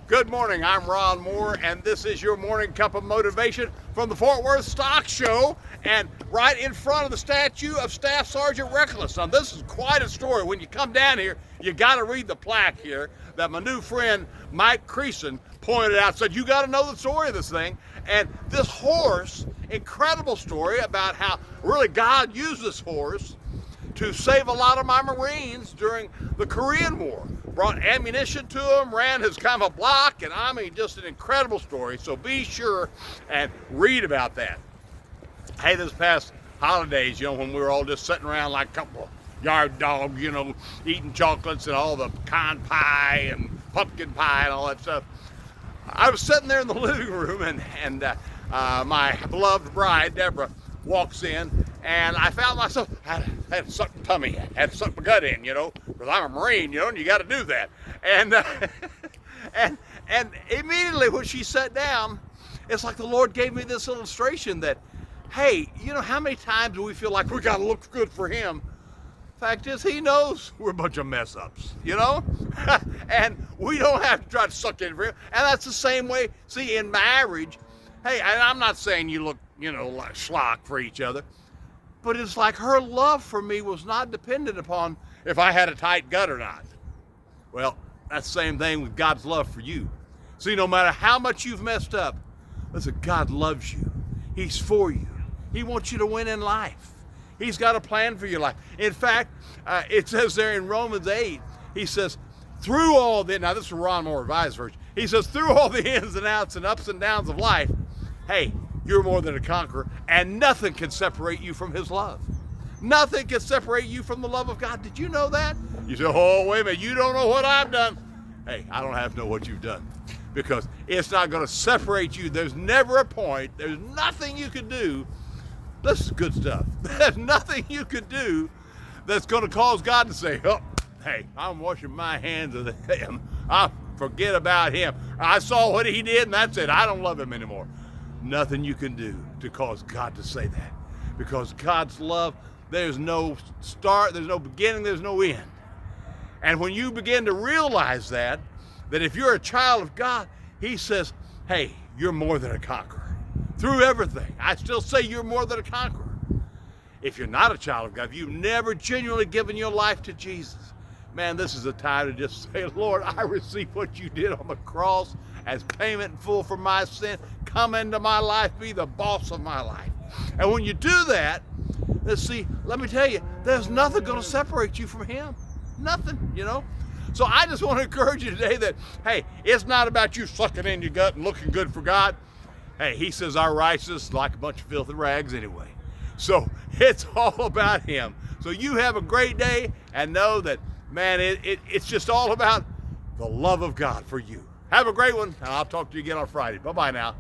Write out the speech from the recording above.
Good morning, I'm Ron Moore, and this is your morning cup of motivation from the Fort Worth Stock Show, and right in front of the statue of Staff Sergeant Reckless. Now, this is quite a story. When you come down here, you got to read the plaque here that my new friend Mike Creason pointed out, said you got to know the story of this thing. And this horse, incredible story about how really God used this horse to save a lot of my Marines during the Korean War. Brought ammunition to them, ran his kind of a block, and I mean, just an incredible story. So be sure and read about that. Hey, this past holidays, when we were all just sitting around like a couple of yard dogs, eating chocolates and all the pecan pie and pumpkin pie and all that stuff, I was sitting there in the living room, and my beloved bride, Deborah, walks in, and I found myself, I had to suck my tummy, had to suck my gut in, because I'm a Marine, and you got to do that. And, and immediately when she sat down, it's like the Lord gave me this illustration that, hey, how many times do we feel like we got to look good for Him? Fact is, He knows we're a bunch of mess ups, and we don't have to try to suck in for Him. And that's the same way, see, in marriage, hey, and I'm not saying you look, like schlock for each other, but it's like her love for me was not dependent upon if I had a tight gut or not. Well, that's the same thing with God's love for you. See, no matter how much you've messed up, listen, God loves you. He's for you. He wants you to win in life. He's got a plan for your life. In fact, it says there in Romans 8, he says, through all the, now this is Ron Moore Revised Version, he says, through all the ins and outs and ups and downs of life, hey, you're more than a conqueror, and nothing can separate you from His love. Nothing can separate you from the love of God. Did you know that? You say, oh, wait a minute, you don't know what I've done. Hey, I don't have to know what you've done, because it's not going to separate you. There's never a point. There's nothing you can do. This is good stuff. There's nothing you could do that's going to cause God to say, oh, hey, I'm washing my hands of Him. I forget about Him. I saw what He did, and that's it. I don't love Him anymore. Nothing you can do to cause God to say that. Because God's love, there's no start, there's no beginning, there's no end. And when you begin to realize that if you're a child of God, He says, hey, you're more than a conqueror. Through everything. I still say you're more than a conqueror. If you're not a child of God, if you've never genuinely given your life to Jesus, man, this is the time to just say, Lord, I receive what You did on the cross as payment in full for my sin. Come into my life, be the boss of my life. And when you do that, let's see, let me tell you, there's nothing going to separate you from Him. Nothing, So I just want to encourage you today that, hey, it's not about you sucking in your gut and looking good for God. Hey, He says our righteousness is like a bunch of filthy rags anyway. So it's all about Him. So you have a great day, and know that, man, it's just all about the love of God for you. Have a great one, and I'll talk to you again on Friday. Bye-bye now.